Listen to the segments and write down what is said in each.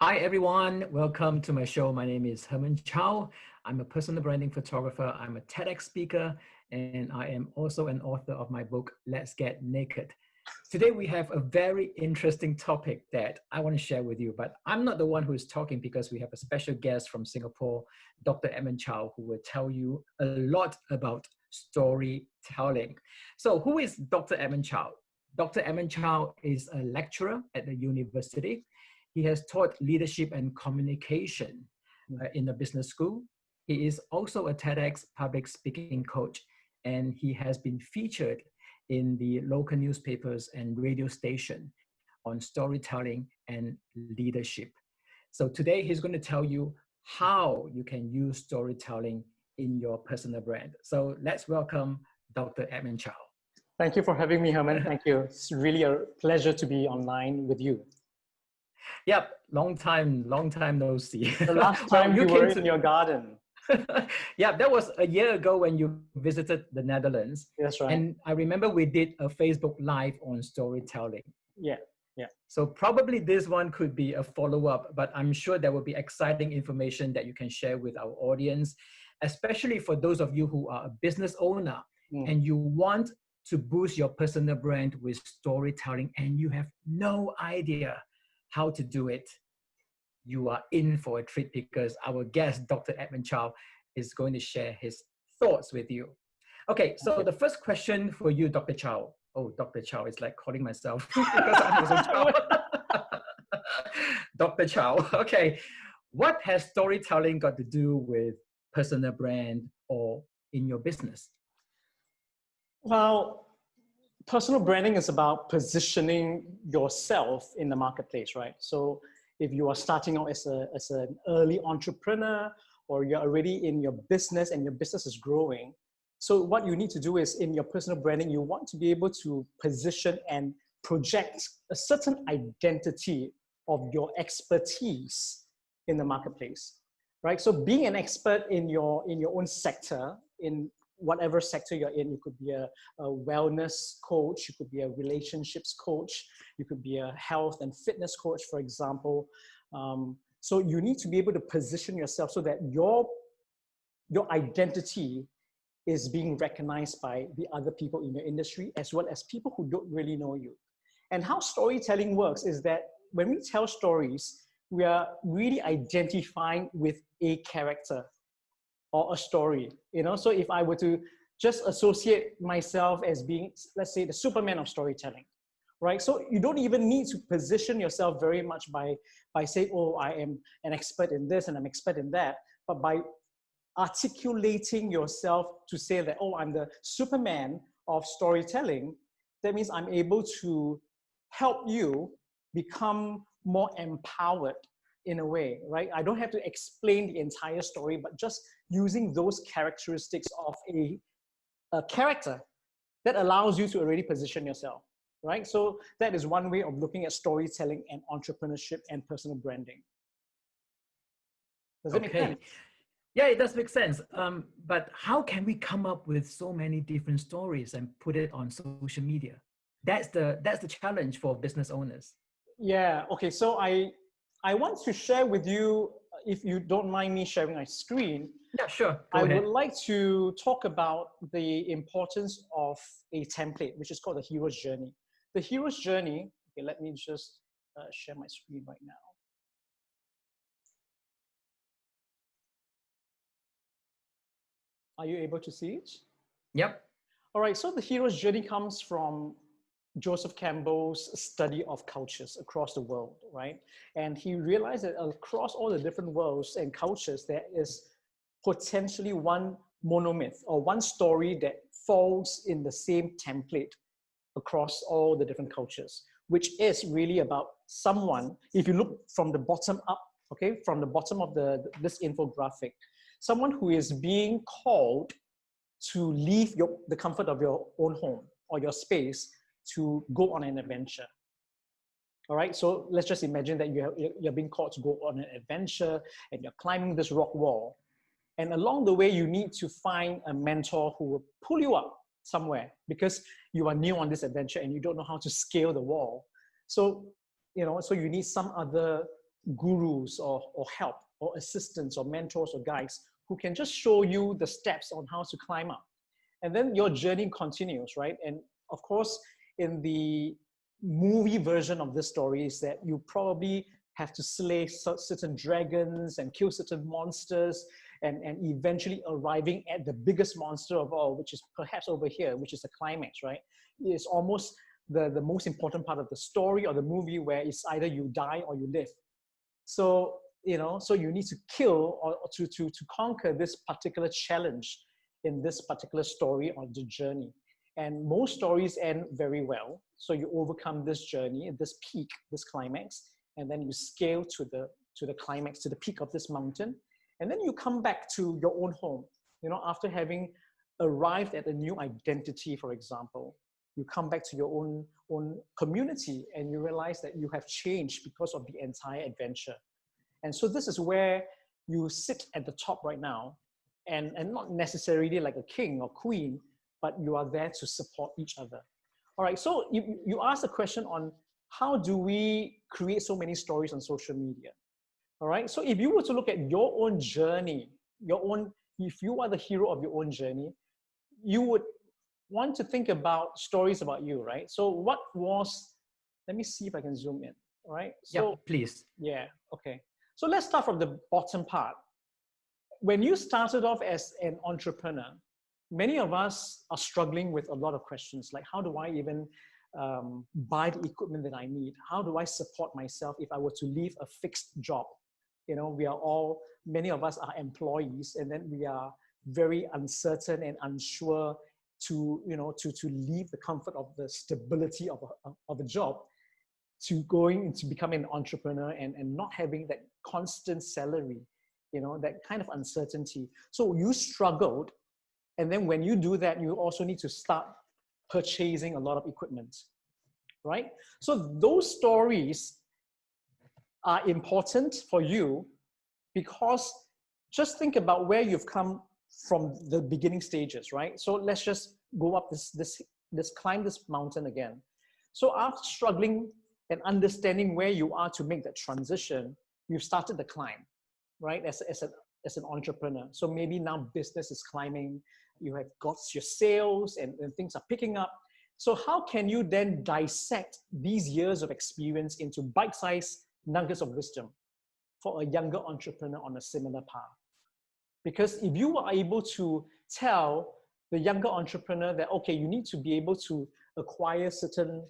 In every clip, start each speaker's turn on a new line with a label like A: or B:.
A: Hi, everyone. Welcome to my show. My name is Herman Chow. I'm a personal branding photographer. I'm a TEDx speaker, and I am also an author of my book, Let's Get Naked. Today, we have a very interesting topic that I want to share with you, but I'm not the one who is talking because we have a special guest from Singapore, Dr. Edmund Chow, who will tell you a lot about storytelling. So who is Dr. Edmund Chow? Dr. Edmund Chow is a lecturer at the university. He has taught leadership and communication in a business school. He is also a TEDx public speaking coach, and he has been featured in the local newspapers and radio station on storytelling and leadership. So today he's going to tell you how you can use storytelling in your personal brand. So let's welcome Dr. Edmund Chow.
B: Thank you for having me, Herman. Thank you. It's really a pleasure to be online with you.
A: Yep, long time no see.
B: The last time you were in your garden.
A: Yeah, that was a year ago when you visited the Netherlands.
B: That's right.
A: And I remember we did a Facebook Live on storytelling.
B: Yeah.
A: So probably this one could be a follow-up, but I'm sure there will be exciting information that you can share with our audience, especially for those of you who are a business owner and you want to boost your personal brand with storytelling and you have no idea how to do it. You are in for a treat because our guest, Dr. Edmund Chow, is going to share his thoughts with you. Okay, so the first question for you, Dr. Chow. Oh, Dr. Chow is like calling myself because I'm also Chow. Dr. Chow, okay. What has storytelling got to do with personal brand or in your business?
B: Well, personal branding is about positioning yourself in the marketplace, right? So if you are starting out as an early entrepreneur, or you're already in your business and your business is growing, so what you need to do is in your personal branding, you want to be able to position and project a certain identity of your expertise in the marketplace, right? So being an expert in your own sector, in whatever sector you're in, you could be a wellness coach, you could be a relationships coach, you could be a health and fitness coach, for example. So you need to be able to position yourself so that your identity is being recognized by the other people in your industry, as well as people who don't really know you. And how storytelling works is that when we tell stories, we are really identifying with a character or a story, you know? So if I were to just associate myself as being, let's say, the Superman of storytelling, right? So you don't even need to position yourself very much by saying, oh, I am an expert in this and I'm expert in that, but by articulating yourself to say that, oh, I'm the Superman of storytelling, that means I'm able to help you become more empowered in a way, right? I don't have to explain the entire story, but just using those characteristics of a character that allows you to already position yourself, right? So that is one way of looking at storytelling and entrepreneurship and personal branding. Does it make sense?
A: Yeah, it does make sense. But how can we come up with so many different stories and put it on social media? That's the challenge for business owners.
B: Yeah, okay, so I want to share with you, if you don't mind me sharing my screen.
A: Yeah, sure.
B: I would like to talk about the importance of a template, which is called the hero's journey. The hero's journey, okay, let me just share my screen right now. Are you able to see it?
A: Yep.
B: All right, so the hero's journey comes from Joseph Campbell's study of cultures across the world, right? And he realized that across all the different worlds and cultures, there is potentially one monomyth or one story that falls in the same template across all the different cultures, which is really about someone, if you look from the bottom up, okay, from the bottom of this infographic, someone who is being called to leave the comfort of your own home or your space to go on an adventure. All right, so let's just imagine that you're being called to go on an adventure and you're climbing this rock wall. And along the way, you need to find a mentor who will pull you up somewhere because you are new on this adventure and you don't know how to scale the wall. So, you know, so you need some other gurus or help or assistants or mentors or guides who can just show you the steps on how to climb up. And then your journey continues, right? And of course, in the movie version of this story is that you probably have to slay certain dragons and kill certain monsters and eventually arriving at the biggest monster of all, which is perhaps over here, which is the climax, right? It's almost the most important part of the story or the movie where it's either you die or you live. So, you know, so you need to kill or to conquer this particular challenge in this particular story or the journey. And most stories end very well. So you overcome this journey, this peak, this climax, and then you scale to the climax, to the peak of this mountain. And then you come back to your own home, you know, after having arrived at a new identity, for example. You come back to your own community and you realize that you have changed because of the entire adventure. And so this is where you sit at the top right now, and not necessarily like a king or queen, but you are there to support each other. All right, so you asked a question on how do we create so many stories on social media? All right, so if you were to look at your own journey, if you are the hero of your own journey, you would want to think about stories about you, right? So what was, let me see if I can zoom in, all right? So,
A: yeah, please.
B: Yeah, okay. So let's start from the bottom part. When you started off as an entrepreneur, many of us are struggling with a lot of questions, like how do I even buy the equipment that I need? How do I support myself if I were to leave a fixed job? You know, many of us are employees, and then we are very uncertain and unsure to leave the comfort of the stability of a job to going into becoming an entrepreneur and not having that constant salary, you know, that kind of uncertainty. So you struggled. And then when you do that, you also need to start purchasing a lot of equipment, right? So those stories are important for you because just think about where you've come from the beginning stages, right? So let's just go up climb this mountain again. So after struggling and understanding where you are to make that transition, you've started the climb, right? As an entrepreneur. So maybe now business is climbing, you have got your sales and things are picking up. So how can you then dissect these years of experience into bite-sized nuggets of wisdom for a younger entrepreneur on a similar path? Because if you are able to tell the younger entrepreneur that, okay, you need to be able to acquire certain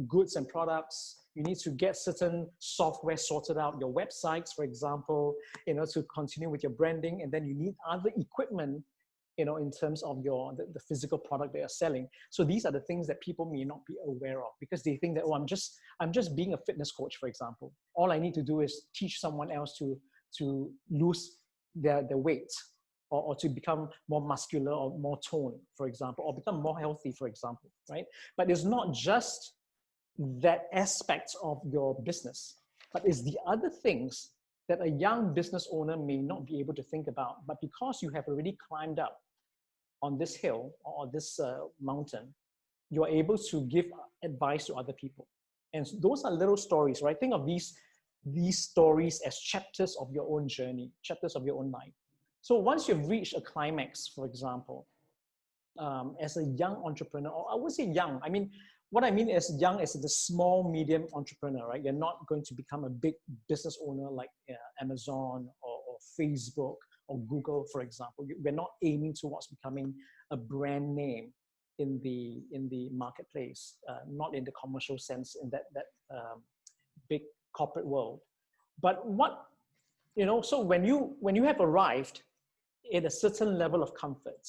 B: goods and products, you need to get certain software sorted out, your websites, for example, you know, to continue with your branding, and then you need other equipment, you know, in terms of the physical product that you're selling. So these are the things that people may not be aware of because they think that, oh, I'm just being a fitness coach, for example. All I need to do is teach someone else to lose their weight or to become more muscular or more toned, for example, or become more healthy, for example, right? But it's not just that aspect of your business, but it's the other things that a young business owner may not be able to think about. But because you have already climbed up on this hill or this mountain, you are able to give advice to other people. And those are little stories, right? Think of these stories as chapters of your own journey, chapters of your own life. So once you've reached a climax, for example, as a young entrepreneur, or I would say young, I mean, what I mean is young as the small, medium entrepreneur, right? You're not going to become a big business owner like Amazon or Facebook or Google, for example. We're not aiming towards becoming a brand name in the marketplace, not in the commercial sense in that big corporate world. But so when you have arrived at a certain level of comfort,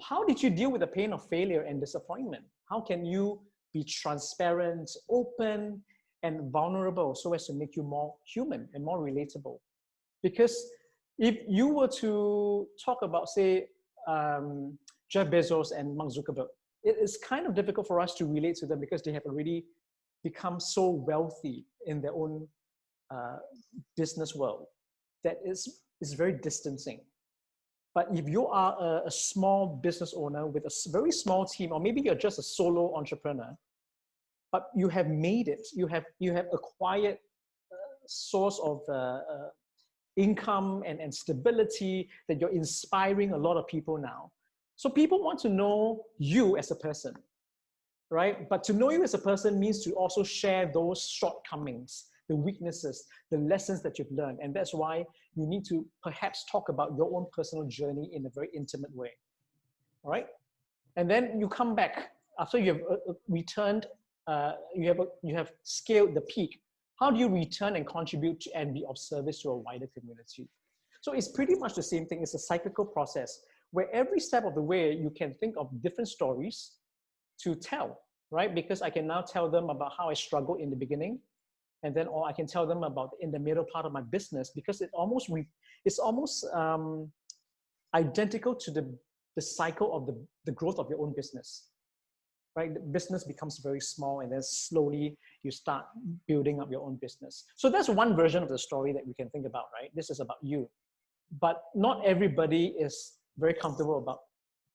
B: how did you deal with the pain of failure and disappointment? How can you be transparent, open, and vulnerable so as to make you more human and more relatable? Because if you were to talk about, say, Jeff Bezos and Mark Zuckerberg, it is kind of difficult for us to relate to them because they have already become so wealthy in their own business world that is very distancing. But if you are a small business owner with a very small team, or maybe you're just a solo entrepreneur, but you have made it, you have acquired source of income and stability, that you're inspiring a lot of people now. So people want to know you as a person, right? But to know you as a person means to also share those shortcomings, the weaknesses, the lessons that you've learned. And that's why you need to perhaps talk about your own personal journey in a very intimate way, all right? And then you come back after you have returned, you have scaled the peak. How do you return and contribute and be of service to a wider community? So it's pretty much the same thing. It's a cyclical process where every step of the way you can think of different stories to tell, right? Because I can now tell them about how I struggled in the beginning, and then, or I can tell them about in the middle part of my business, because it's almost identical to the cycle of the growth of your own business, right? The business becomes very small, and then slowly you start building up your own business. So that's one version of the story that we can think about, right? This is about you, but not everybody is very comfortable about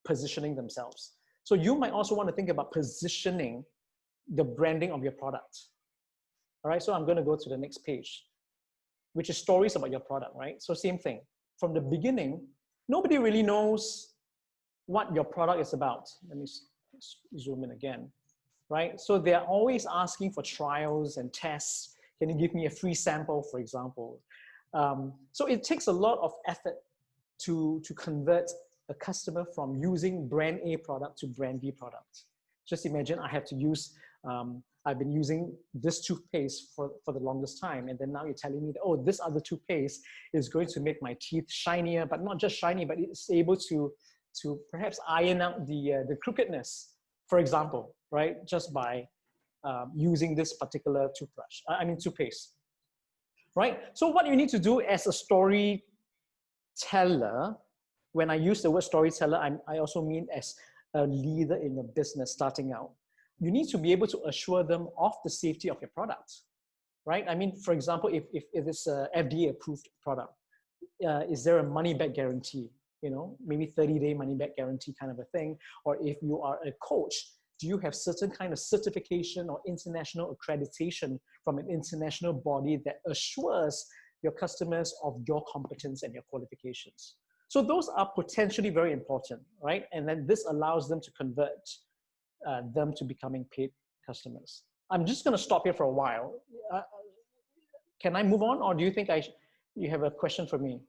B: positioning themselves. So you might also want to think about positioning the branding of your product. All right, so I'm going to go to the next page, which is stories about your product, right? So same thing. From the beginning, nobody really knows what your product is about. Let me zoom in again, right? So they're always asking for trials and tests. Can you give me a free sample, for example? So it takes a lot of effort to convert a customer from using brand A product to brand B product. Just imagine I have to use, I've been using this toothpaste for the longest time, and then now you're telling me that, oh, this other toothpaste is going to make my teeth shinier, but not just shiny, but it's able to perhaps iron out the crookedness, for example, right? Just by using this particular toothpaste, right? So what you need to do as a storyteller, when I use the word storyteller, I also mean as a leader in your business starting out. You need to be able to assure them of the safety of your product, right? I mean, for example, if it's a FDA approved product, is there a money back guarantee? You know, maybe 30-day money back guarantee kind of a thing. Or if you are a coach, do you have certain kind of certification or international accreditation from an international body that assures your customers of your competence and your qualifications? So those are potentially very important, right? And then this allows them to convert them to becoming paid customers. I'm just going to stop here for a while. Can I move on, or do you think you have a question for me?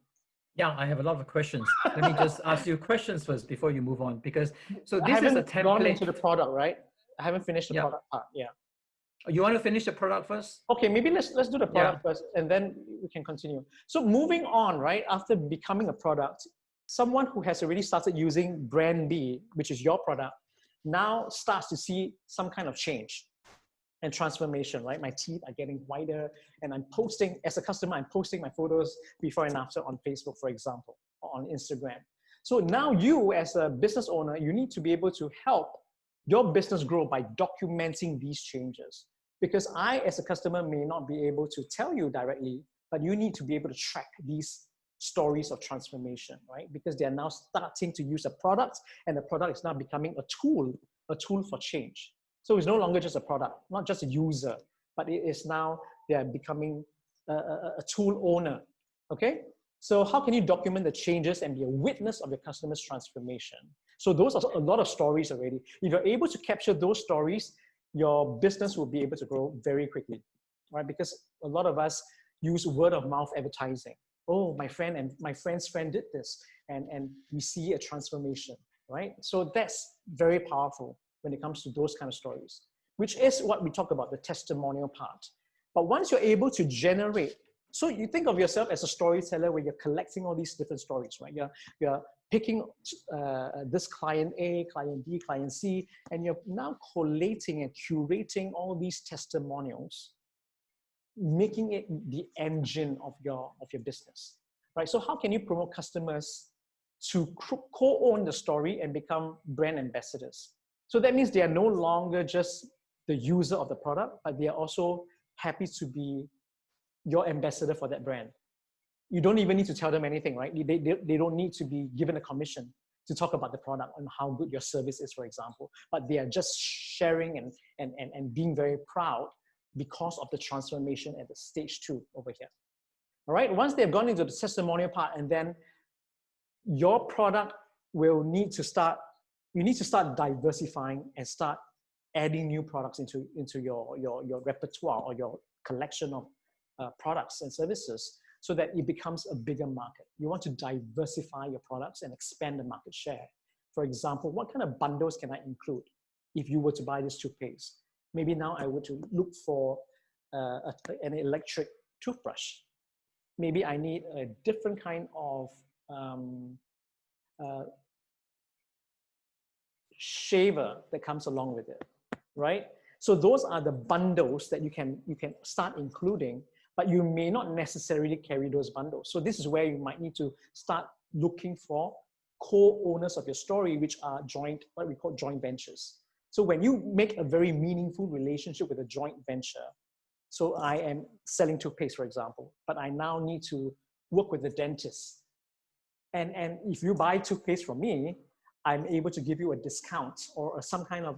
A: Yeah, I have a lot of questions. Let me just ask you questions first before you move on, because so this is a template.
B: Gone into the product, right? I haven't finished the product part. Yeah.
A: You want to finish the product first?
B: Okay, maybe let's do the product first, and then we can continue. So moving on, right? After becoming a product, someone who has already started using brand B, which is your product, now starts to see some kind of change and transformation, right? My teeth are getting whiter, and I'm posting, as a customer, I'm posting my photos before and after on Facebook, for example, or on Instagram. So now you, as a business owner, you need to be able to help your business grow by documenting these changes. Because I, as a customer, may not be able to tell you directly, but you need to be able to track these stories of transformation, right? Because they are now starting to use a product, and the product is now becoming a tool for change. So it's no longer just a product, not just a user, but it is now they are becoming a tool owner, okay? So how can you document the changes and be a witness of your customer's transformation? So those are a lot of stories already. If you're able to capture those stories, your business will be able to grow very quickly, right? Because a lot of us use word of mouth advertising. Oh, my friend and my friend's friend did this, and we see a transformation, right? So that's very powerful when it comes to those kind of stories, which is what we talk about, the testimonial part. But once you're able to generate, so you think of yourself as a storyteller where you're collecting all these different stories, right? You're picking this client A, client B, client C, and you're now collating and curating all these testimonials, making it the engine of your business, right? So how can you promote customers to co-own the story and become brand ambassadors? So that means they are no longer just the user of the product, but they are also happy to be your ambassador for that brand. You don't even need to tell them anything, right? They don't need to be given a commission to talk about the product and how good your service is, for example, but they are just sharing and being very proud because of the transformation at the stage 2 over here. All right, once they've gone into the testimonial part, and then your product will need to start, you need to start diversifying and start adding new products into your repertoire or your collection of products and services so that it becomes a bigger market. You want to diversify your products and expand the market share. For example, what kind of bundles can I include if you were to buy this toothpaste? Maybe now I were to look for an electric toothbrush. Maybe I need a different kind of shaver that comes along with it, right? So those are the bundles that you can start including, but you may not necessarily carry those bundles. So this is where you might need to start looking for co-owners of your story, which are joint, what we call joint ventures. So when you make a very meaningful relationship with a joint venture, so I am selling toothpaste, for example, but I now need to work with the dentist. And if you buy toothpaste from me, I'm able to give you a discount or some kind of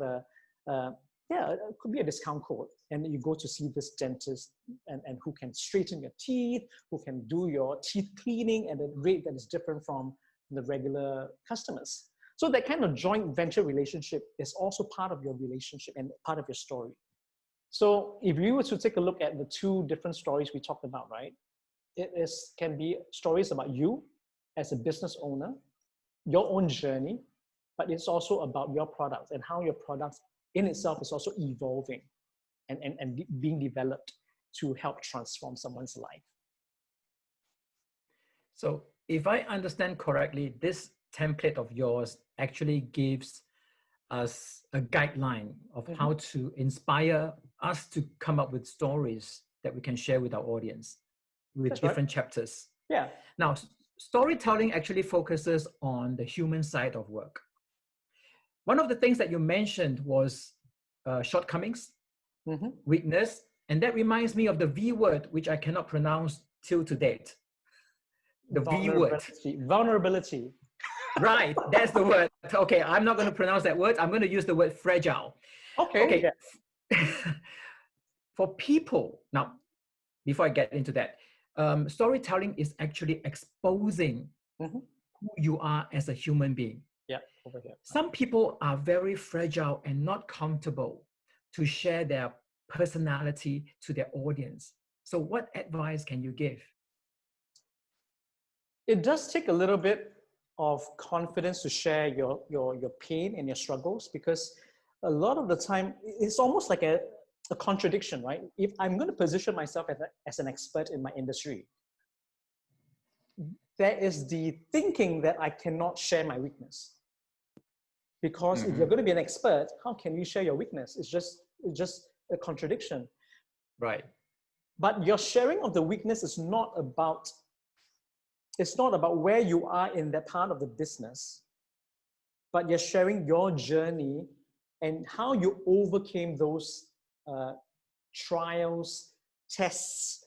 B: yeah, it could be a discount code. And you go to see this dentist and who can straighten your teeth, who can do your teeth cleaning at a rate that is different from the regular customers. So that kind of joint venture relationship is also part of your relationship and part of your story. So if you were to take a look at the 2 different stories we talked about, right? It can be stories about you as a business owner, your own journey, but it's also about your products and how your products in itself is also evolving and being developed to help transform someone's life.
A: So if I understand correctly, this template of yours actually gives us a guideline of how to inspire us to come up with stories that we can share with our audience with
B: That's
A: different
B: right.
A: chapters.
B: Yeah.
A: Now, storytelling actually focuses on the human side of work. One of the things that you mentioned was shortcomings, weakness, and that reminds me of the V word, which I cannot pronounce till to date. The V word.
B: Vulnerability.
A: Right, that's the word. Okay, I'm not going to pronounce that word. I'm going to use the word fragile.
B: Okay.
A: Yeah. For people, now, before I get into that, storytelling is actually exposing who you are as a human being.
B: Yeah, over here.
A: Some people are very fragile and not comfortable to share their personality to their audience. So what advice can you give?
B: It does take a little bit of confidence to share your pain and your struggles, because a lot of the time it's almost like a contradiction, right? If I'm going to position myself as an expert in my industry, there is the thinking that I cannot share my weakness. Because if you're going to be an expert, how can you share your weakness? It's just a contradiction.
A: Right.
B: But your sharing of the weakness is not about, it's not about where you are in that part of the business, but you're sharing your journey and how you overcame those trials, tests,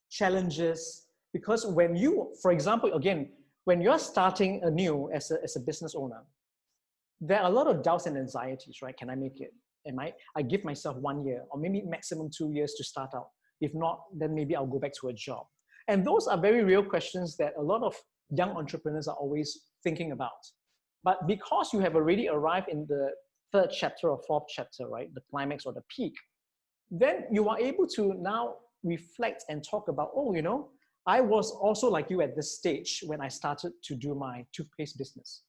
B: challenges. Because when you, for example, again, when you're starting anew as a business owner, there are a lot of doubts and anxieties, right? Can I make it? I give myself 1 year or maybe maximum 2 years to start out. If not, then maybe I'll go back to a job. And those are very real questions that a lot of young entrepreneurs are always thinking about. But because you have already arrived in the 3rd chapter or 4th chapter, right? The climax or the peak, then you are able to now reflect and talk about, oh, you know, I was also like you at this stage when I started to do my toothpaste business.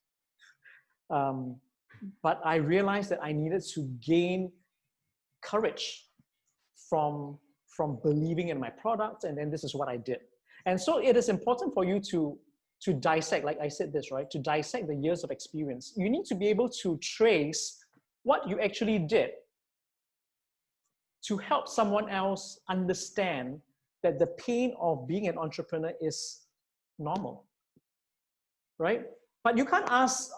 B: But I realized that I needed to gain courage from believing in my product, and then this is what I did. And so it is important for you to dissect, like I said this, right? To dissect the years of experience. You need to be able to trace what you actually did to help someone else understand that the pain of being an entrepreneur is normal, right? But you can't ask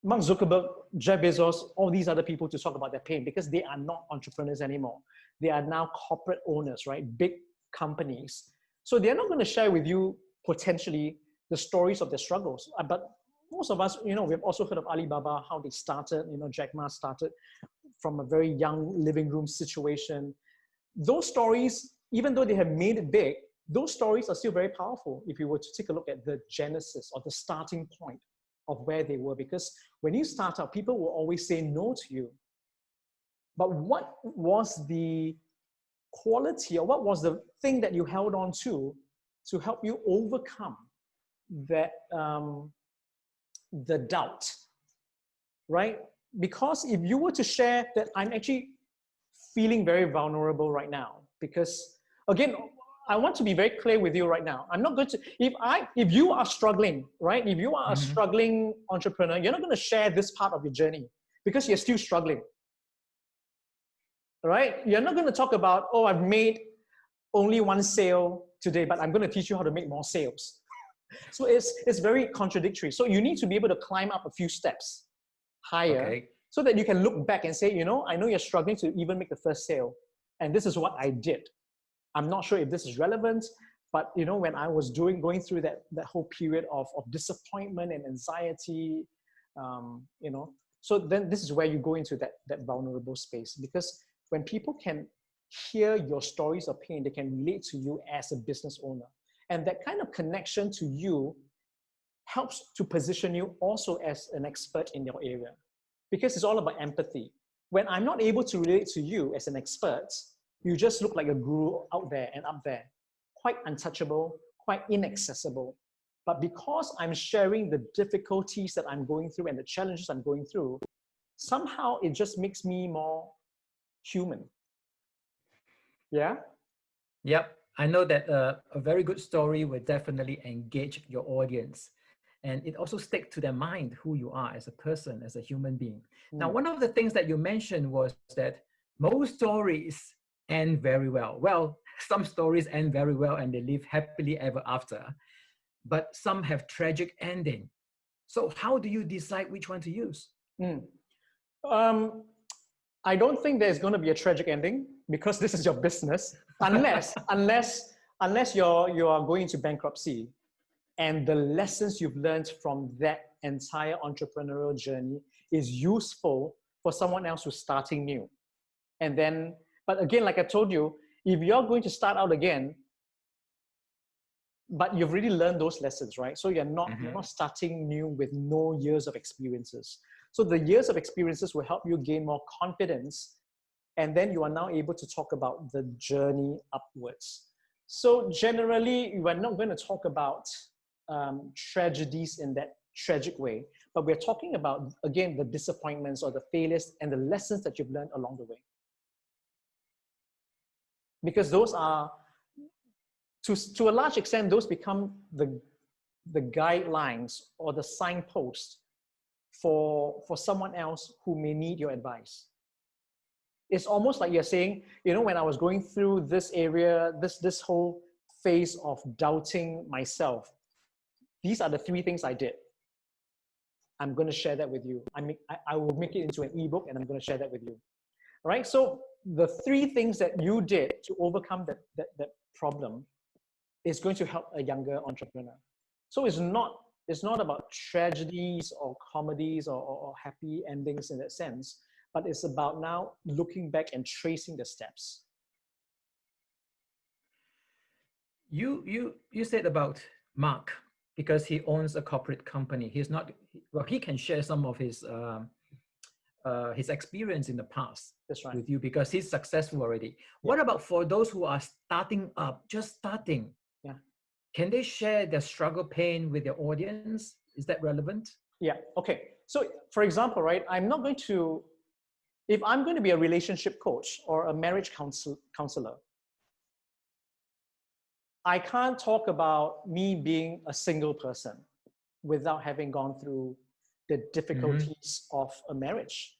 B: Mark Zuckerberg, Jeff Bezos, all these other people to talk about their pain, because they are not entrepreneurs anymore. They are now corporate owners, right? Big companies. So they're not going to share with you potentially the stories of their struggles. But most of us, you know, we've also heard of Alibaba, how they started, you know, Jack Ma started from a very young living room situation. those stories, even though they have made it big, those stories are still very powerful if you were to take a look at the genesis or the starting point of where they were. Because when you start out, people will always say no to you. But what was the quality, or what was the thing that you held on to help you overcome that, the doubt, right? Because if you were to share that I'm actually feeling very vulnerable right now, because again, I want to be very clear with you right now. I'm not going to, if you are struggling, right? If you are a struggling entrepreneur, you're not going to share this part of your journey because you're still struggling, right? You're not going to talk about, oh, I've made only one sale today, but I'm going to teach you how to make more sales. So it's very contradictory. So you need to be able to climb up a few steps higher so that you can look back and say, you know, I know you're struggling to even make the first sale, and this is what I did. I'm not sure if this is relevant, but you know, when I was going through that whole period of disappointment and anxiety, you know, so then this is where you go into that vulnerable space, because when people can hear your stories of pain, they can relate to you as a business owner. And that kind of connection to you helps to position you also as an expert in your area, because it's all about empathy. When I'm not able to relate to you as an expert, you just look like a guru out there and up there, quite untouchable, quite inaccessible. But because I'm sharing the difficulties that I'm going through and the challenges I'm going through, somehow it just makes me more human. Yeah?
A: Yep. I know that a very good story will definitely engage your audience. And it also sticks to their mind who you are as a person, as a human being. Now, one of the things that you mentioned was that most stories end very well. Well, some stories end very well and they live happily ever after, but some have tragic ending. So how do you decide which one to use?
B: I don't think there's going to be a tragic ending, because this is your business, unless you are going into bankruptcy, and the lessons you've learned from that entire entrepreneurial journey is useful for someone else who's starting new. And then, but again, like I told you, if you're going to start out again, but you've already learned those lessons, right? So you're not starting new with no years of experiences. So the years of experiences will help you gain more confidence. And then you are now able to talk about the journey upwards. So generally, we're not going to talk about tragedies in that tragic way, but we're talking about, again, the disappointments or the failures and the lessons that you've learned along the way. Because those are, to a large extent, those become the guidelines or the signposts for someone else who may need your advice. It's almost like you're saying, you know, when I was going through this area, this whole phase of doubting myself, these are the 3 things I did. I'm going to share that with you. I will make it into an ebook and I'm going to share that with you. All right. So the 3 things that you did to overcome that problem is going to help a younger entrepreneur. So it's not about tragedies or comedies or happy endings in that sense, but it's about now looking back and tracing the steps.
A: You said about Mark, because he owns a corporate company. He's not, well, he can share some of his experience in the past with you because he's successful already. What about for those who are starting up, just starting?
B: Yeah.
A: Can they share their struggle pain with their audience? Is that relevant?
B: Yeah. Okay. So for example, right, if I'm going to be a relationship coach or a marriage counselor, I can't talk about me being a single person without having gone through the difficulties of a marriage,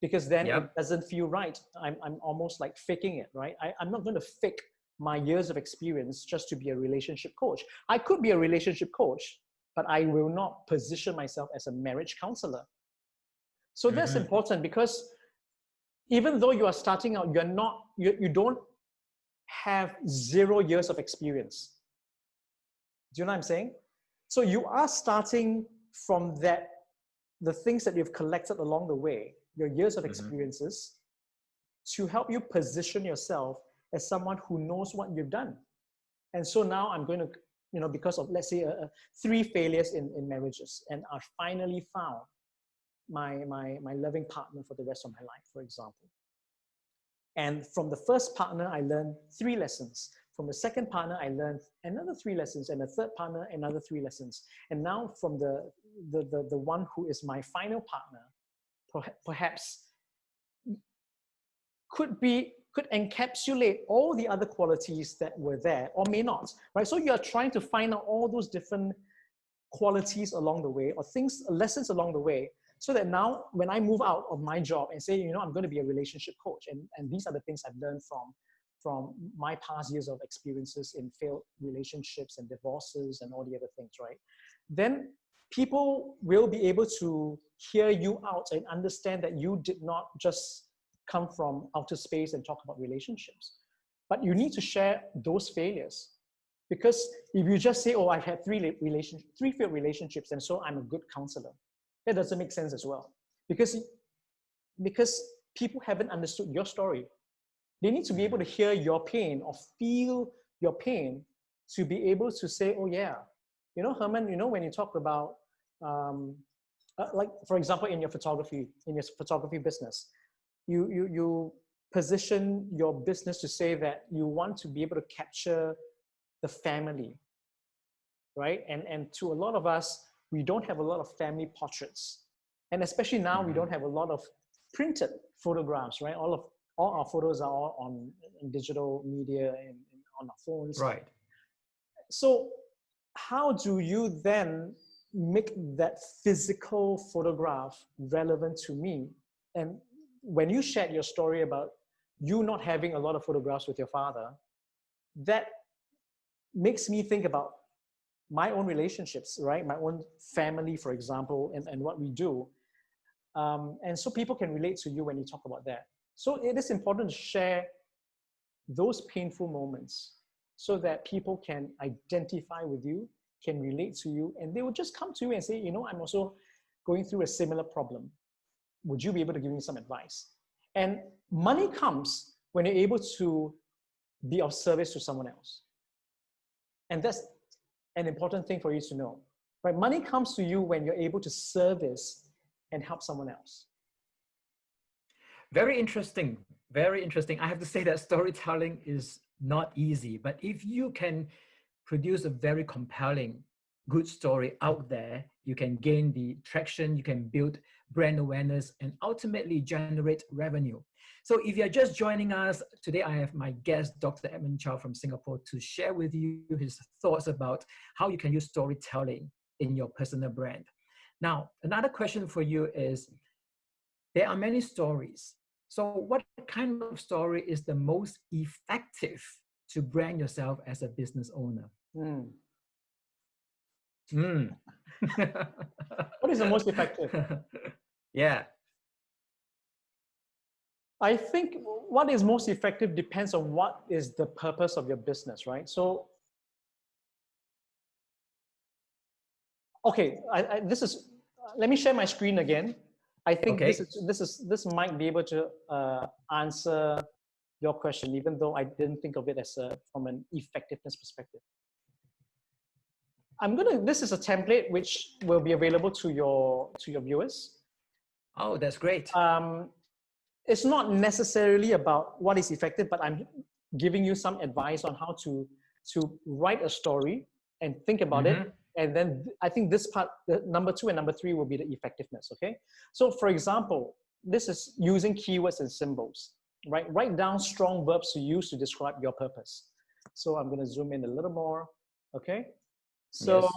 B: because then it doesn't feel right. I'm almost like faking it, right? I'm not going to fake my years of experience just to be a relationship coach. I could be a relationship coach, but I will not position myself as a marriage counselor. So that's important, because even though you are starting out, you don't have 0 years of experience. Do you know what I'm saying? So you are starting from the things that you've collected along the way, your years of experiences, to help you position yourself as someone who knows what you've done. And so now I'm going to, because of, let's say, 3 failures in marriages, and I finally found my loving partner for the rest of my life, for example. And from the first partner, I learned 3 lessons. From the second partner, I learned another 3 lessons, and the third partner, another 3 lessons. And now from the one who is my final partner, perhaps could encapsulate all the other qualities that were there, or may not, right? So you're trying to find out all those different qualities along the way, or lessons along the way, so that now when I move out of my job and say, I'm going to be a relationship coach, and these are the things I've learned from my past years of experiences in failed relationships and divorces and all the other things, right? Then people will be able to hear you out and understand that you did not just come from outer space and talk about relationships, but you need to share those failures. Because if you just say, oh, I've had 3 failed relationships, and so I'm a good counselor, that doesn't make sense as well. Because people haven't understood your story. They need to be able to hear your pain or feel your pain to be able to say, oh yeah, Herman, when you talk about, like for example, in your photography business, you position your business to say that you want to be able to capture the family, right? And to a lot of us, we don't have a lot of family portraits. And especially now, we don't have a lot of printed photographs, right? All our photos are all on digital media and on our phones.
A: Right.
B: So how do you then make that physical photograph relevant to me? And when you shared your story about you not having a lot of photographs with your father, that makes me think about my own relationships, right? My own family, for example, and what we do. And so people can relate to you when you talk about that. So it is important to share those painful moments so that people can identify with you, can relate to you, and they will just come to you and say, I'm also going through a similar problem. Would you be able to give me some advice? And money comes when you're able to be of service to someone else. And that's an important thing for you to know, right? Money comes to you when you're able to service and help someone else.
A: Very interesting. Very interesting. I have to say that storytelling is not easy, but if you can produce a very compelling, good story out there, you can gain the traction, you can build brand awareness, and ultimately generate revenue. So if you're just joining us, today I have my guest, Dr. Edmund Chow from Singapore, to share with you his thoughts about how you can use storytelling in your personal brand. Now, another question for you is, there are many stories. So what kind of story is the most effective to brand yourself as a business owner?
B: What is the most effective?
A: Yeah.
B: I think what is most effective depends on what is the purpose of your business, right? So, okay, let me share my screen again. I think this might be able to answer your question, even though I didn't think of it as from an effectiveness perspective. This is a template which will be available to your viewers.
A: Oh, that's great.
B: It's not necessarily about what is effective, but I'm giving you some advice on how to write a story and think about it. And then I think this part, the number 2 and number 3 will be the effectiveness, okay? So for example, this is using keywords and symbols, right? Write down strong verbs to use to describe your purpose. So I'm gonna zoom in a little more, okay? So yes.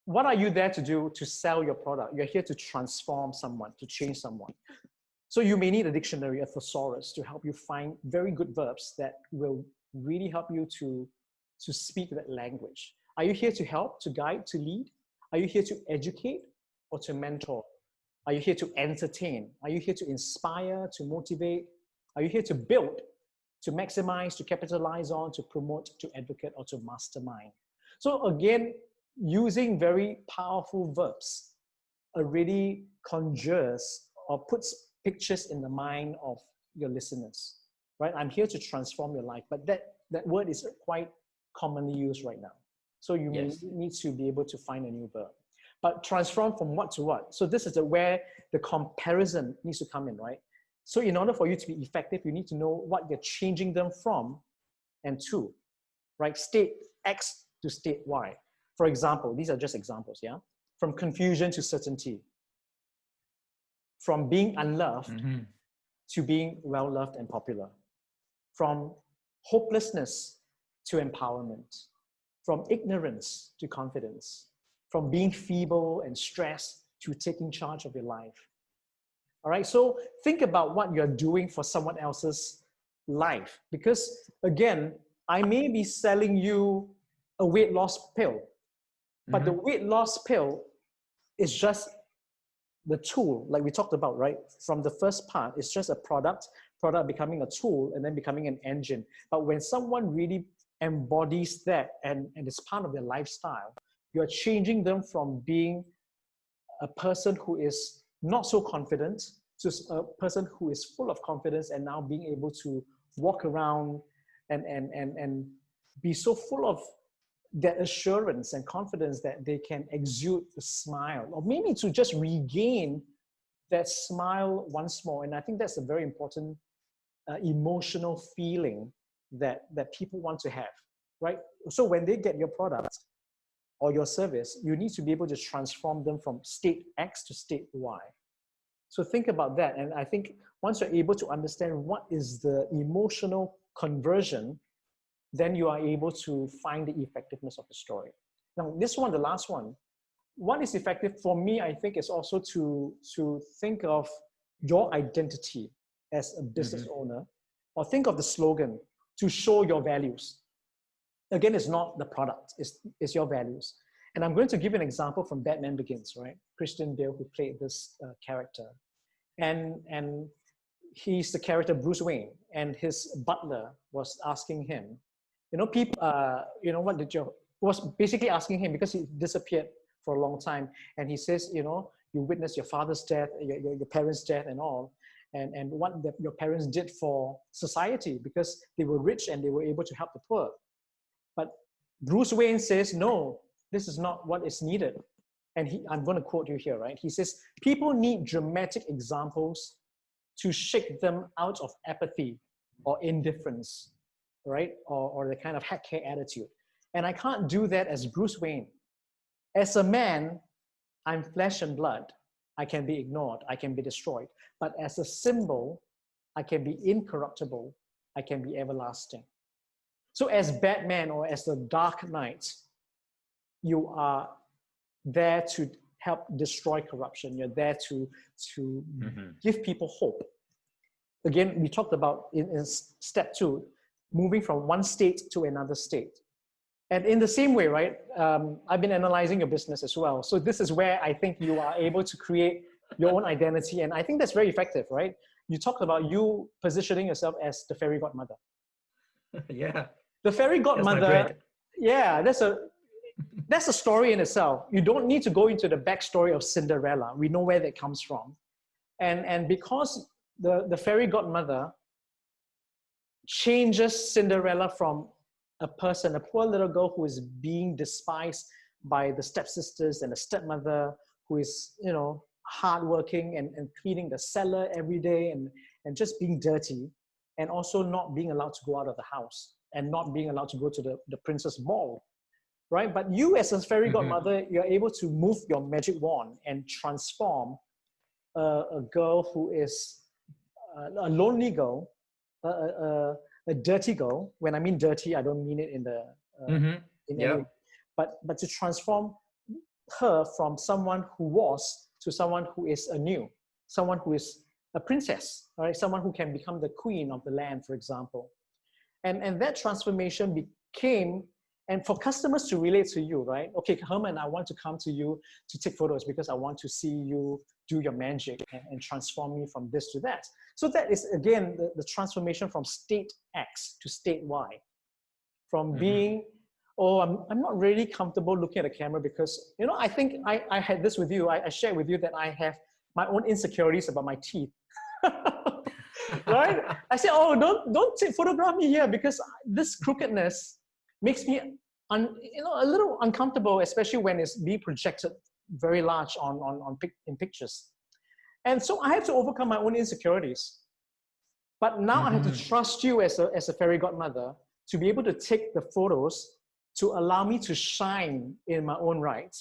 B: What are you there to do to sell your product? You're here to transform someone, to change someone. So you may need a dictionary, a thesaurus, to help you find very good verbs that will really help you to speak that language. Are you here to help, to guide, to lead? Are you here to educate or to mentor? Are you here to entertain? Are you here to inspire, to motivate? Are you here to build, to maximize, to capitalize on, to promote, to advocate, or to mastermind? So again, using very powerful verbs already conjures or puts pictures in the mind of your listeners. right? I'm here to transform your life. But that word is quite commonly used right now. So you may need to be able to find a new verb. But transform from what to what? So this is where the comparison needs to come in, right? So in order for you to be effective, you need to know what you're changing them from and to, right? State X to state Y. For example, these are just examples, yeah? From confusion to certainty. From being unloved to being well-loved and popular. From hopelessness to empowerment. From ignorance to confidence. From being feeble and stressed to taking charge of your life. All right, so think about what you're doing for someone else's life. Because again, I may be selling you a weight loss pill, but the weight loss pill is just the tool, like we talked about, right? From the first part, it's just a product becoming a tool and then becoming an engine. But when someone really embodies that and it's part of their lifestyle, you're changing them from being a person who is not so confident to a person who is full of confidence and now being able to walk around and be so full of that assurance and confidence that they can exude a smile, or maybe to just regain that smile once more. And I think that's a very important emotional feeling that people want to have, right? So when they get your product or your service, you need to be able to transform them from state X to state Y. So think about that. And I think once you're able to understand what is the emotional conversion, then you are able to find the effectiveness of the story. Now, this one, the last one, what is effective for me, I think, is also to think of your identity as a business owner, or think of the slogan, to show your values. Again, it's not the product, it's your values. And I'm going to give an example from Batman Begins, right? Christian Bale, who played this character. And he's the character Bruce Wayne, and his butler was asking him, was basically asking him, because he disappeared for a long time. And he says, you witnessed your father's death, your parents' death and all. And what your parents did for society, because they were rich and they were able to help the poor. But Bruce Wayne says, no, this is not what is needed. And I'm going to quote you here, right? He says, people need dramatic examples to shake them out of apathy or indifference, right? Or the kind of heck care attitude. And I can't do that as Bruce Wayne. As a man, I'm flesh and blood. I can be ignored. I can be destroyed. But as a symbol, I can be incorruptible. I can be everlasting. So as Batman or as the Dark Knight, you are there to help destroy corruption. You're there to give people hope. Again, we talked about in step 2, moving from one state to another state. And in the same way, right, I've been analyzing your business as well. So this is where I think you are able to create your own identity. And I think that's very effective, right? You talked about you positioning yourself as the fairy godmother.
A: Yeah.
B: The fairy godmother, yeah, that's a story in itself. You don't need to go into the backstory of Cinderella. We know where that comes from. And because the fairy godmother changes Cinderella from a person, a poor little girl who is being despised by the stepsisters and the stepmother, who is, hardworking and cleaning the cellar every day and just being dirty, and also not being allowed to go out of the house and not being allowed to go to the princess ball, right? But you as a fairy godmother, you're able to move your magic wand and transform a girl who is a lonely girl, a dirty girl. When I mean dirty, I don't mean it in the any way, but to transform her from someone who was to someone who is anew, someone who is a princess, right? Someone who can become the queen of the land, for example. And that transformation became, and for customers to relate to you, right? Okay, Herman, I want to come to you to take photos because I want to see you do your magic and transform me from this to that. So that is, again, the transformation from state X to state Y. From being, I'm not really comfortable looking at the camera because, I think I had this with you. I shared with you that I have my own insecurities about my teeth. right? I say, oh, don't photograph me here because this crookedness makes me a little uncomfortable, especially when it's being projected very large in pictures. And so I have to overcome my own insecurities. But now I have to trust you as a fairy godmother to be able to take the photos to allow me to shine in my own right.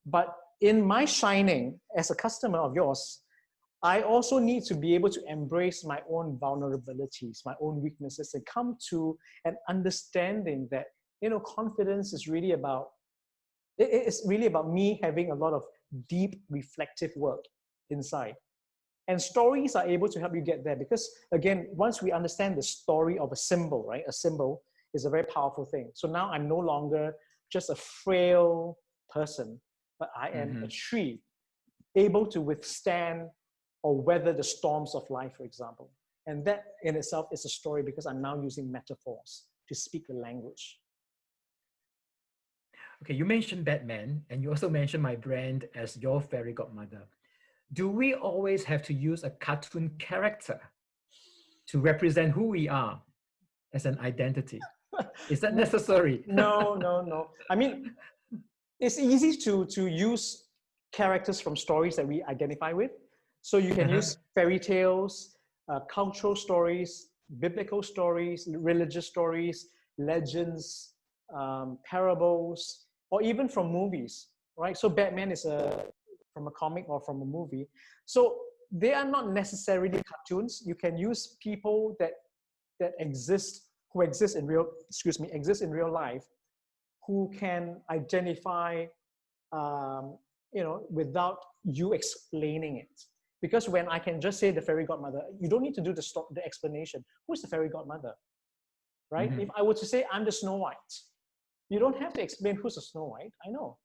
B: But in my shining as a customer of yours, I also need to be able to embrace my own vulnerabilities, my own weaknesses, and come to an understanding that, confidence is really about, it's really about me having a lot of deep reflective work inside. And stories are able to help you get there because, again, once we understand the story of a symbol, right? A symbol is a very powerful thing. So now I'm no longer just a frail person, but I am a tree able to withstand or weather the storms of life, for example. And that in itself is a story because I'm now using metaphors to speak the language.
A: Okay, you mentioned Batman, and you also mentioned my brand as your fairy godmother. Do we always have to use a cartoon character to represent who we are as an identity? Is that necessary?
B: No. I mean, it's easy to use characters from stories that we identify with. So you can use fairy tales, cultural stories, biblical stories, religious stories, legends, parables, or even from movies, right? So Batman is from a comic or from a movie. So they are not necessarily cartoons. You can use people that exist in real life, who can identify, without you explaining it. Because when I can just say the fairy godmother, you don't need to do the explanation. Who's the fairy godmother, right? If I were to say I'm the Snow White, you don't have to explain who's the Snow White. I know.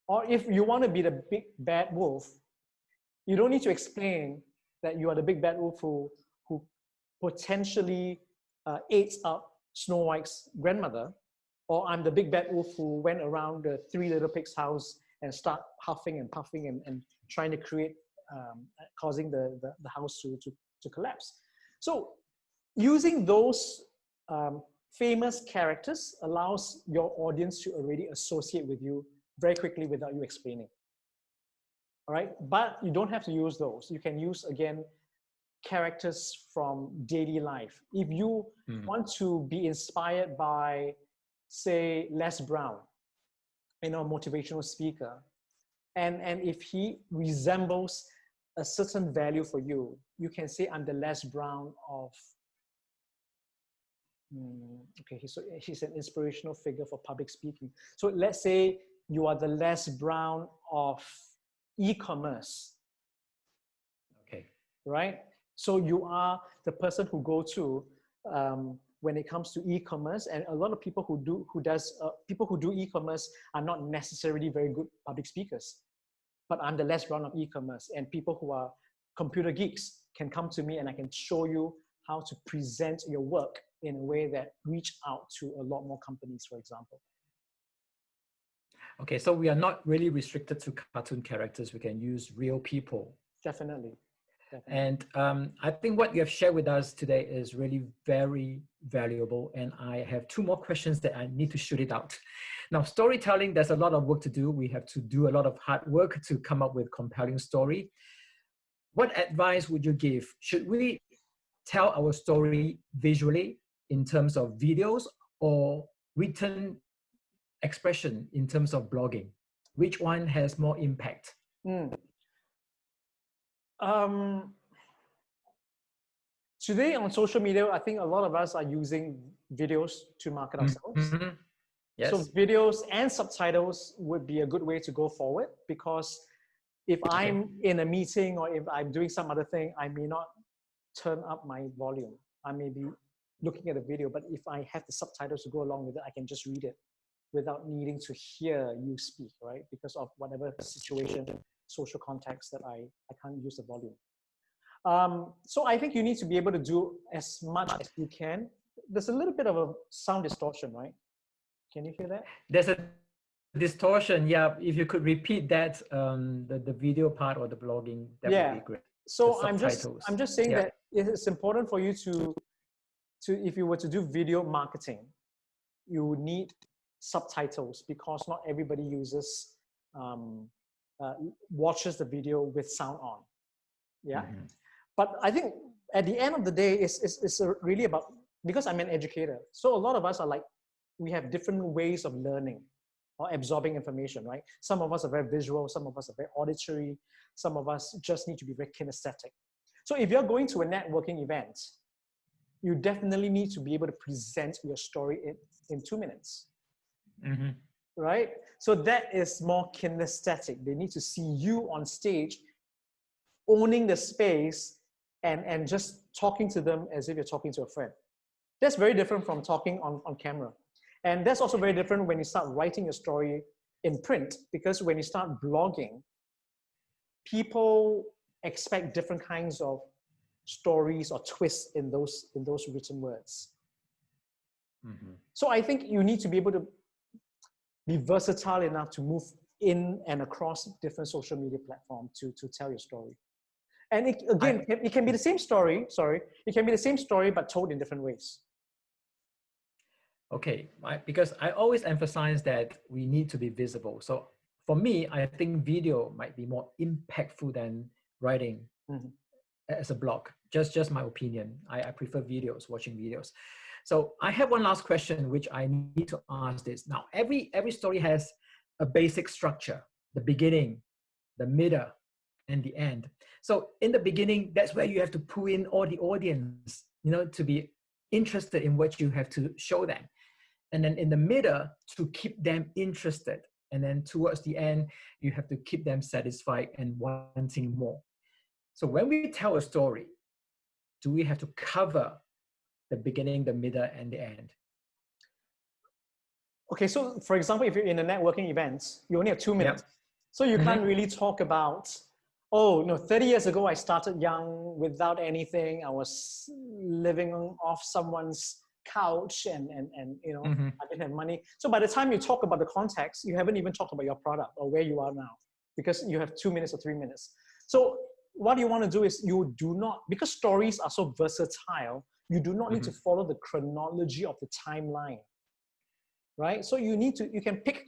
B: Or if you want to be the big bad wolf, you don't need to explain that you are the big bad wolf who potentially ate up Snow White's grandmother, or I'm the big bad wolf who went around the Three Little Pigs' house and start huffing and puffing and trying to create, causing the house to collapse. So using those famous characters allows your audience to already associate with you very quickly without you explaining. All right, but you don't have to use those. You can use, again, characters from daily life. If you want to be inspired by, say, Les Brown, a motivational speaker, and if he resembles a certain value for you, you can say, I'm the Les Brown of, okay, he's an inspirational figure for public speaking. So let's say you are the Les Brown of e-commerce.
A: Okay.
B: Right? So you are the person who go to, when it comes to e-commerce, and a lot of people who do e-commerce are not necessarily very good public speakers. But I'm the Les Brown of e-commerce, and people who are computer geeks can come to me and I can show you how to present your work in a way that reach out to a lot more companies, for example.
A: Okay, so we are not really restricted to cartoon characters. We can use real people.
B: Definitely.
A: And I think what you have shared with us today is really very valuable. And I have two more questions that I need to shoot it out. Now, storytelling, there's a lot of work to do. We have to do a lot of hard work to come up with compelling story. What advice would you give? Should we tell our story visually in terms of videos, or written expression in terms of blogging? Which one has more impact?
B: Today on social media, I think a lot of us are using videos to market ourselves.
A: Yes.
B: So videos and subtitles would be a good way to go forward, because if I'm in a meeting or if I'm doing some other thing, I may not turn up my volume. I may be looking at the video, but if I have the subtitles to go along with it, I can just read it without needing to hear you speak, right? Because of whatever situation, social context that I can't use the volume. So I think you need to be able to do as much as you can. There's a little bit of a sound distortion, right? Can you hear that?
A: There's a distortion, yeah. If you could repeat that, the video part or the blogging, that would be great.
B: So
A: subtitles.
B: I'm just saying that it's important for you to if you were to do video marketing, you need subtitles because not everybody uses watches the video with sound on. Yeah. But I think at the end of the day, it's really about, because I'm an educator. So a lot of us are like, we have different ways of learning or absorbing information, right? Some of us are very visual, some of us are very auditory, some of us just need to be very kinesthetic. So if you're going to a networking event, you definitely need to be able to present your story in 2 minutes, right? So that is more kinesthetic. They need to see you on stage, owning the space and just talking to them as if you're talking to a friend. That's very different from talking on camera. And that's also very different when you start writing a story in print, because when you start blogging, people expect different kinds of stories or twists in those written words. So I think you need to be able to be versatile enough to move in and across different social media platforms to tell your story. And it can be the same story, it can be the same story, but told in different ways.
A: Okay, because I always emphasize that we need to be visible. So for me, I think video might be more impactful than writing as a blog. Just my opinion. I prefer videos, watching videos. So I have one last question, which I need to ask this. Now, every story has a basic structure, the beginning, the middle, and the end. So in the beginning, that's where you have to pull in all the audience, to be interested in what you have to show them. And then in the middle, to keep them interested. And then towards the end, you have to keep them satisfied and wanting more. So when we tell a story, do we have to cover the beginning, the middle, and the end?
B: Okay, so for example, if you're in a networking event, you only have 2 minutes. So you can't really talk about, 30 years ago, I started young without anything. I was living off someone's couch and I didn't have money. So by the time you talk about the context, you haven't even talked about your product or where you are now, because you have 2 minutes or 3 minutes. So what you want to do is you do not, because stories are so versatile, you do not need to follow the chronology of the timeline, right? So you can pick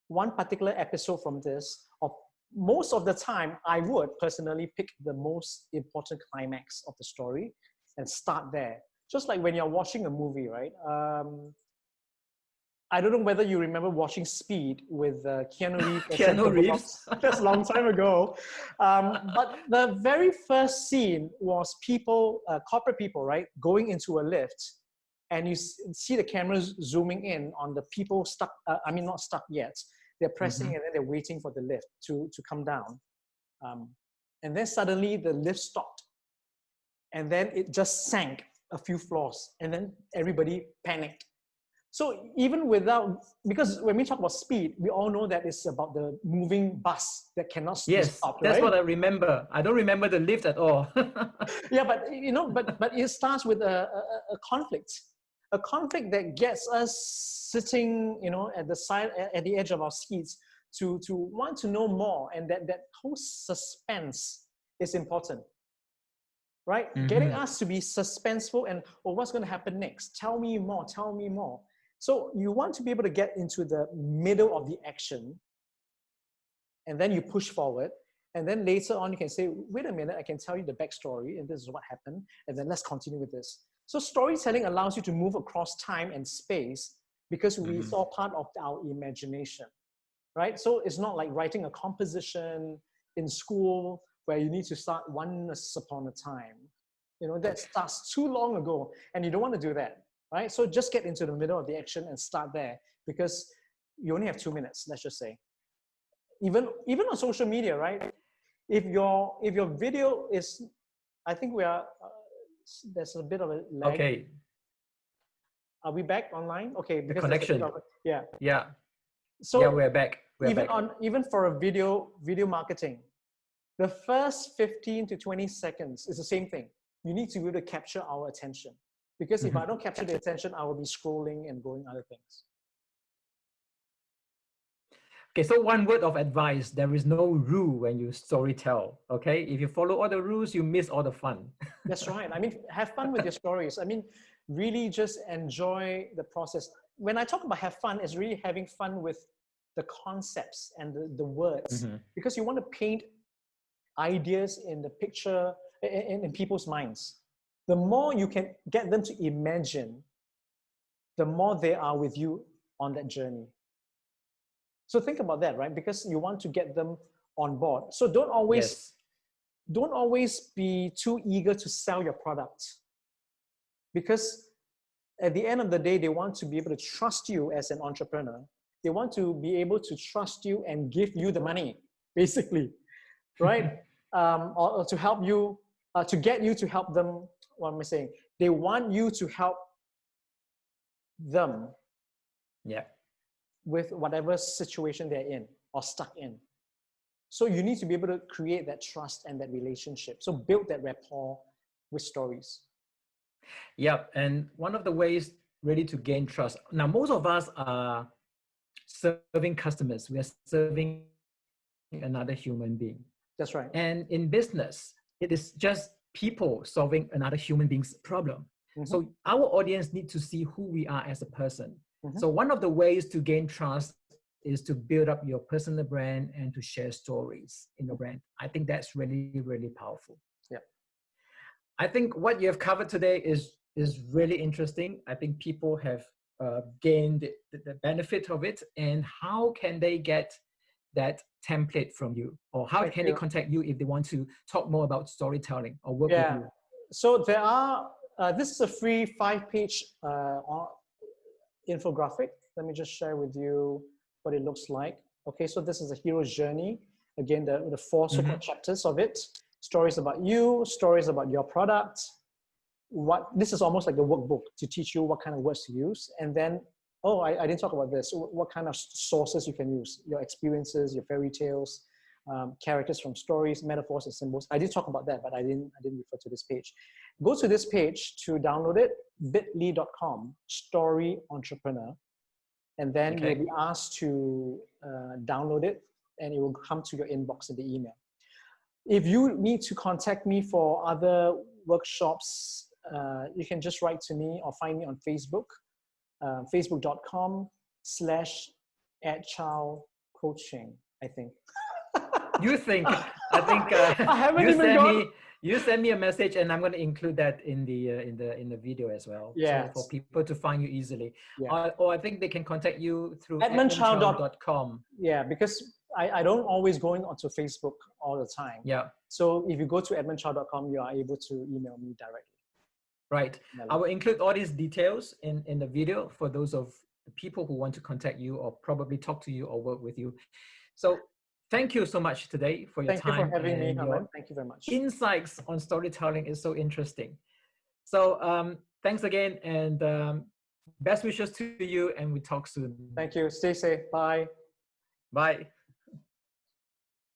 B: one particular episode from this, or most of the time, I would personally pick the most important climax of the story and start there. Just like when you're watching a movie, right? I don't know whether you remember watching Speed with Keanu Reeves.
A: Keanu Reeves.
B: That's a long time ago. But the very first scene was people, corporate people, right? Going into a lift, and you see the cameras zooming in on the people stuck, not stuck yet. They're pressing and then they're waiting for the lift to come down. And then suddenly the lift stopped. And then it just sank a few floors, and then everybody panicked. So even because when we talk about speed, we all know that it's about the moving bus that cannot be stopped, right?
A: That's what I remember. I don't remember the lift at all.
B: Yeah, but but it starts with a conflict that gets us sitting, at the side, at the edge of our seats to want to know more, and that whole suspense is important. Right? Getting us to be suspenseful and, what's going to happen next? Tell me more, tell me more. So you want to be able to get into the middle of the action, and then you push forward. And then later on, you can say, wait a minute, I can tell you the backstory, and this is what happened. And then let's continue with this. So storytelling allows you to move across time and space, because it's all part of our imagination, right? So it's not like writing a composition in school where you need to start once upon a time. That starts too long ago, and you don't want to do that, right? So just get into the middle of the action and start there, because you only have 2 minutes, let's just say. Even on social media, right? If your video is, I think there's a bit of a lag.
A: Okay.
B: Are we back online? Okay.
A: The connection. Yeah.
B: So
A: yeah, we're back.
B: Even for a video marketing, the first 15 to 20 seconds is the same thing. You need to be able to capture our attention, because if I don't capture the attention, I will be scrolling and going other things.
A: Okay, so one word of advice, there is no rule when you story tell, okay? If you follow all the rules, you miss all the fun.
B: That's right. I mean, have fun with your stories. I mean, really just enjoy the process. When I talk about have fun, it's really having fun with the concepts and the words, because you want to paint ideas in the picture, in people's minds. The more you can get them to imagine, the more they are with you on that journey. So think about that, right? Because you want to get them on board. So don't always be too eager to sell your product, because at the end of the day, they want to be able to trust you as an entrepreneur. They want to be able to trust you and give you the money, basically, right? Or to help you, to get you to help them. What am I saying? They want you to help them, with whatever situation they're in or stuck in. So you need to be able to create that trust and that relationship. So build that rapport with stories.
A: Yep. And one of the ways really to gain trust. Now, most of us are serving customers. We are serving another human being.
B: That's right.
A: And in business, it is just people solving another human being's problem. So our audience need to see who we are as a person. So one of the ways to gain trust is to build up your personal brand and to share stories in your brand. I think that's really, really powerful.
B: Yeah.
A: I think what you have covered today is really interesting. I think people have gained the benefit of it. And how can they get that template from you? Or how can they contact you if they want to talk more about storytelling or work with you?
B: So there are, this is a free 5-page infographic. Let me just share with you what it looks like. Okay, so this is a hero's journey. Again, the 4 so-called chapters of it. Stories about you, stories about your product. This is almost like a workbook to teach you what kind of words to use. And then, I didn't talk about this. What kind of sources you can use, your experiences, your fairy tales, characters from stories, metaphors and symbols. I did talk about that, but I didn't refer to this page. Go to this page to download it, bit.ly.com/story-entrepreneur. And then you'll be asked to download it, and it will come to your inbox in the email. If you need to contact me for other workshops, you can just write to me or find me on Facebook, facebook.com/@chowcoaching, I think.
A: You think? I think
B: I haven't
A: you send me a message, and I'm going to include that in the video as well.
B: Yeah.
A: So for people to find you easily.
B: Yeah.
A: Or I think they can contact you through
B: hermanchow.com. Yeah, because I don't always go onto Facebook all the time.
A: Yeah.
B: So if you go to hermanchow.com, you are able to email me directly.
A: Right. I will include all these details in the video for those of the people who want to contact you or probably talk to you or work with you. So thank you so much today for your time.
B: Thank you for having me, Herman. Thank you very much.
A: Insights on storytelling is so interesting. So thanks again, and best wishes to you, and we talk soon.
B: Thank you. Stay safe. Bye.
A: Bye.